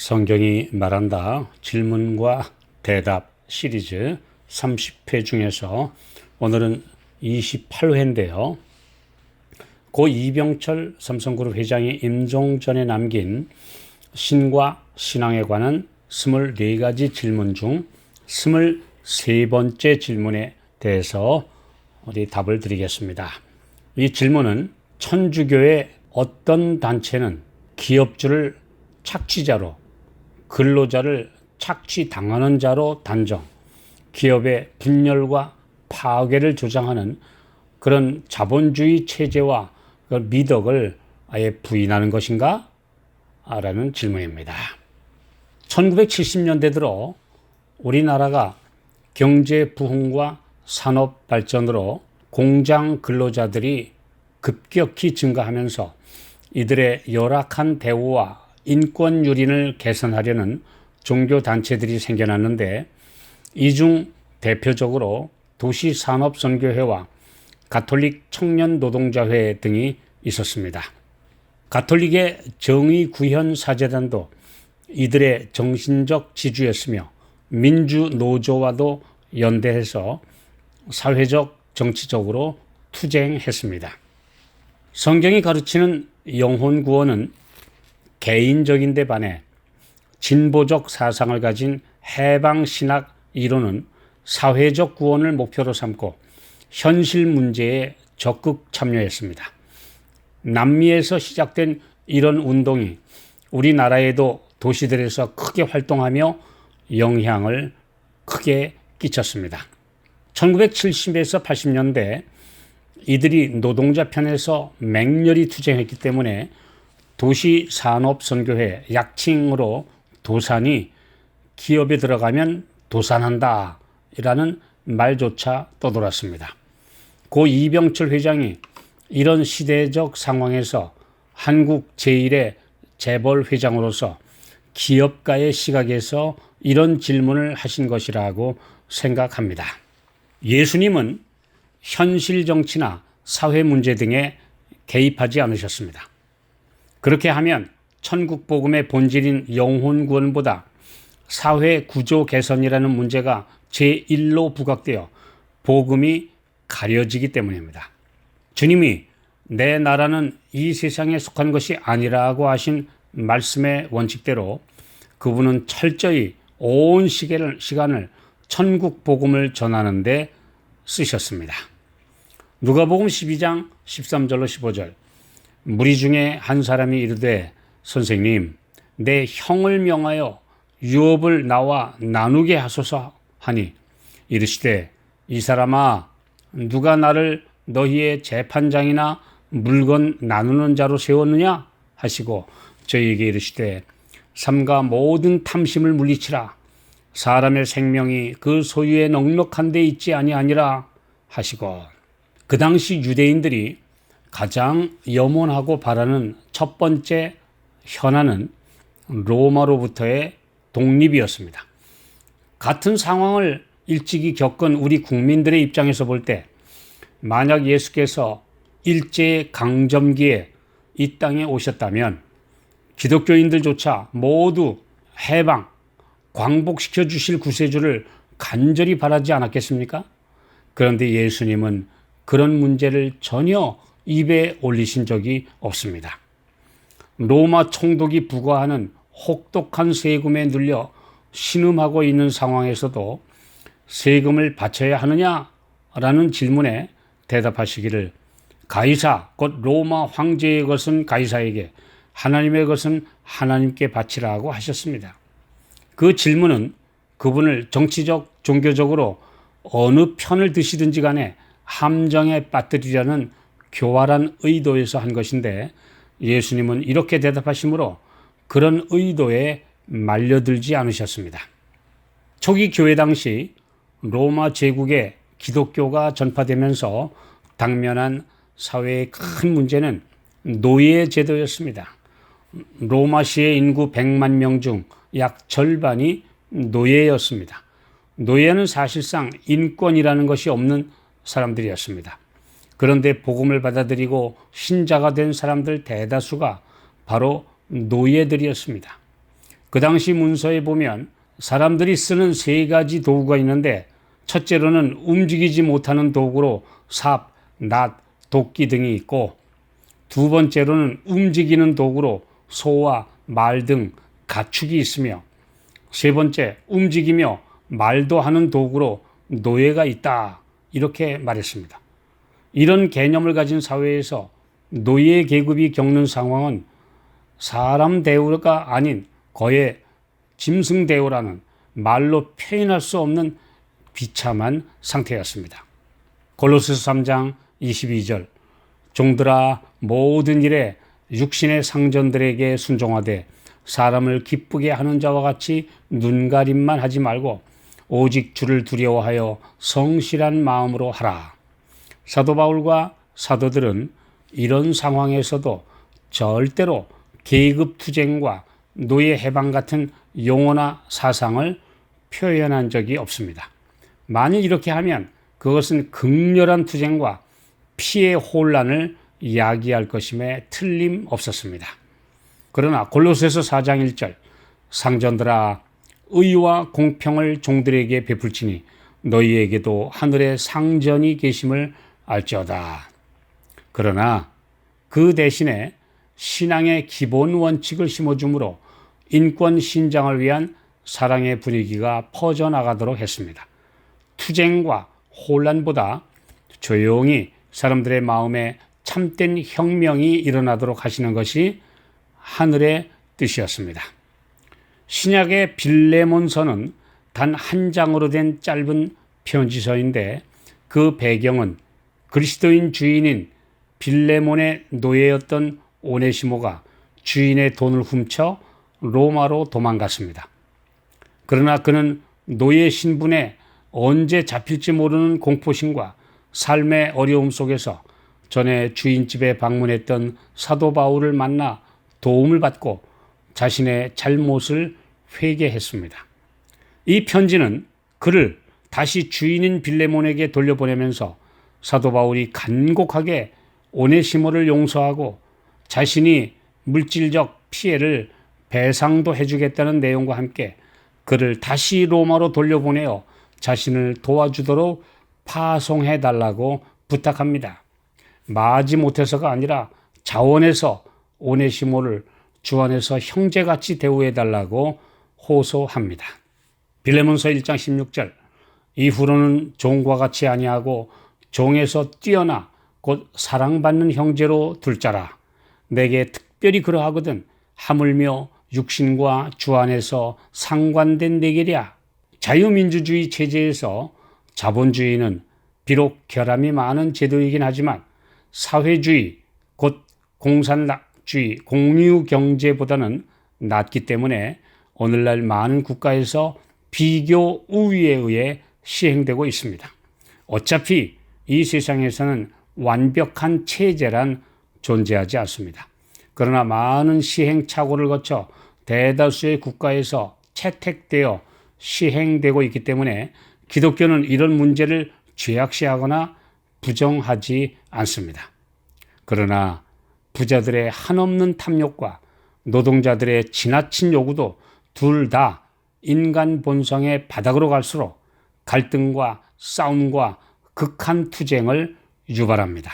성경이 말한다 질문과 대답 시리즈 30회 중에서 오늘은 28회인데요. 고 이병철 삼성그룹 회장이 임종전에 남긴 신과 신앙에 관한 24가지 질문 중 23번째 질문에 대해서 우리 답을 드리겠습니다. 이 질문은 천주교의 어떤 단체는 기업주를 착취자로, 근로자를 착취당하는 자로 단정, 기업의 분열과 파괴를 조장하는 그런 자본주의 체제와 그 미덕을 아예 부인하는 것인가? 라는 질문입니다. 1970년대 들어 우리나라가 경제 부흥과 산업 발전으로 공장 근로자들이 급격히 증가하면서 이들의 열악한 대우와 인권 유린을 개선하려는 종교단체들이 생겨났는데, 이 중 대표적으로 도시산업선교회와 가톨릭 청년노동자회 등이 있었습니다. 가톨릭의 정의구현사재단도 이들의 정신적 지주였으며 민주노조와도 연대해서 사회적, 정치적으로 투쟁했습니다. 성경이 가르치는 영혼구원은 개인적인 데 반해 진보적 사상을 가진 해방신학 이론은 사회적 구원을 목표로 삼고 현실 문제에 적극 참여했습니다. 남미에서 시작된 이런 운동이 우리나라에도 도시들에서 크게 활동하며 영향을 크게 끼쳤습니다. 1970에서 80년대 이들이 노동자 편에서 맹렬히 투쟁했기 때문에 도시산업선교회, 약칭으로 도산이 기업에 들어가면 도산한다 라는 말조차 떠돌았습니다. 고 이병철 회장이 이런 시대적 상황에서 한국 제1의 재벌 회장으로서 기업가의 시각에서 이런 질문을 하신 것이라고 생각합니다. 예수님은 현실 정치나 사회 문제 등에 개입하지 않으셨습니다. 그렇게 하면 천국 복음의 본질인 영혼 구원보다 사회 구조 개선이라는 문제가 제1로 부각되어 복음이 가려지기 때문입니다. 주님이 내 나라는 이 세상에 속한 것이 아니라고 하신 말씀의 원칙대로 그분은 철저히 온 시간을 천국 복음을 전하는 데 쓰셨습니다. 누가복음 12장 13절로 15절, 무리 중에 한 사람이 이르되 선생님, 내 형을 명하여 유업을 나와 나누게 하소서 하니, 이르시되 이 사람아, 누가 나를 너희의 재판장이나 물건 나누는 자로 세웠느냐 하시고 저희에게 이르시되 삼가 모든 탐심을 물리치라. 사람의 생명이 그 소유에 넉넉한 데 있지 아니하니라 하시고, 그 당시 유대인들이 가장 염원하고 바라는 첫 번째 현안은 로마로부터의 독립이었습니다. 같은 상황을 일찍이 겪은 우리 국민들의 입장에서 볼 때, 만약 예수께서 일제강점기에 이 땅에 오셨다면 기독교인들조차 모두 해방, 광복시켜 주실 구세주를 간절히 바라지 않았겠습니까? 그런데 예수님은 그런 문제를 전혀 입에 올리신 적이 없습니다. 로마 총독이 부과하는 혹독한 세금에 눌려 신음하고 있는 상황에서도 세금을 바쳐야 하느냐라는 질문에 대답하시기를, 가이사 곧 로마 황제의 것은 가이사에게, 하나님의 것은 하나님께 바치라고 하셨습니다. 그 질문은 그분을 정치적, 종교적으로 어느 편을 드시든지 간에 함정에 빠뜨리려는 교활한 의도에서 한 것인데, 예수님은 이렇게 대답하시므로 그런 의도에 말려들지 않으셨습니다. 초기 교회 당시 로마 제국에 기독교가 전파되면서 당면한 사회의 큰 문제는 노예 제도였습니다. 로마시의 인구 100만 명 중 약 절반이 노예였습니다. 노예는 사실상 인권이라는 것이 없는 사람들이었습니다. 그런데 복음을 받아들이고 신자가 된 사람들 대다수가 바로 노예들이었습니다. 그 당시 문서에 보면 사람들이 쓰는 세 가지 도구가 있는데, 첫째로는 움직이지 못하는 도구로 삽, 낫, 도끼 등이 있고, 두 번째로는 움직이는 도구로 소와 말 등 가축이 있으며, 세 번째, 움직이며 말도 하는 도구로 노예가 있다, 이렇게 말했습니다. 이런 개념을 가진 사회에서 노예 계급이 겪는 상황은 사람 대우가 아닌 거의 짐승 대우라는 말로 표현할 수 없는 비참한 상태였습니다. 골로새서 3장 22절, 종들아 모든 일에 육신의 상전들에게 순종하되 사람을 기쁘게 하는 자와 같이 눈가림만 하지 말고 오직 주를 두려워하여 성실한 마음으로 하라. 사도 바울과 사도들은 이런 상황에서도 절대로 계급 투쟁과 노예 해방 같은 용어나 사상을 표현한 적이 없습니다. 만일 이렇게 하면 그것은 극렬한 투쟁과 피해 혼란을 야기할 것임에 틀림없었습니다. 그러나 골로새서 4장 1절, 상전들아 의와 공평을 종들에게 베풀지니 너희에게도 하늘에 상전이 계심을 알지어다. 그러나 그 대신에 신앙의 기본 원칙을 심어주므로 인권 신장을 위한 사랑의 분위기가 퍼져나가도록 했습니다. 투쟁과 혼란보다 조용히 사람들의 마음에 참된 혁명이 일어나도록 하시는 것이 하늘의 뜻이었습니다. 신약의 빌레몬서는 단 한 장으로 된 짧은 편지서인데, 그 배경은 그리스도인 주인인 빌레몬의 노예였던 오네시모가 주인의 돈을 훔쳐 로마로 도망갔습니다. 그러나 그는 노예 신분에 언제 잡힐지 모르는 공포심과 삶의 어려움 속에서 전에 주인집에 방문했던 사도 바울을 만나 도움을 받고 자신의 잘못을 회개했습니다. 이 편지는 그를 다시 주인인 빌레몬에게 돌려보내면서 사도 바울이 간곡하게 오네시모를 용서하고 자신이 물질적 피해를 배상도 해주겠다는 내용과 함께 그를 다시 로마로 돌려보내어 자신을 도와주도록 파송해달라고 부탁합니다. 마지못해서가 아니라 자원해서 오네시모를 주 안에서 형제같이 대우해달라고 호소합니다. 빌레몬서 1장 16절, 이후로는 종과 같이 아니하고 종에서 뛰어나 곧 사랑받는 형제로 둘 자라. 내게 특별히 그러하거든 하물며 육신과 주 안에서 상관된 내게랴. 자유민주주의 체제에서 자본주의는 비록 결함이 많은 제도이긴 하지만 사회주의, 곧 공산주의, 공유경제보다는 낫기 때문에 오늘날 많은 국가에서 비교 우위에 의해 시행되고 있습니다. 어차피 이 세상에서는 완벽한 체제란 존재하지 않습니다. 그러나 많은 시행착오를 거쳐 대다수의 국가에서 채택되어 시행되고 있기 때문에 기독교는 이런 문제를 죄악시하거나 부정하지 않습니다. 그러나 부자들의 한없는 탐욕과 노동자들의 지나친 요구도 둘 다 인간 본성의 바닥으로 갈수록 갈등과 싸움과 극한 투쟁을 유발합니다.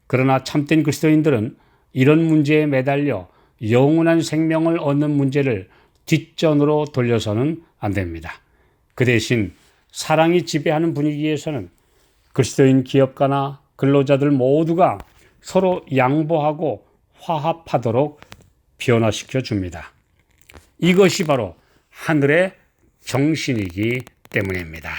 그러나 참된 그리스도인들은 이런 문제에 매달려 영원한 생명을 얻는 문제를 뒷전으로 돌려서는 안 됩니다. 그 대신 사랑이 지배하는 분위기에서는 그리스도인 기업가나 근로자들 모두가 서로 양보하고 화합하도록 변화시켜 줍니다. 이것이 바로 하늘의 정신이기 때문입니다.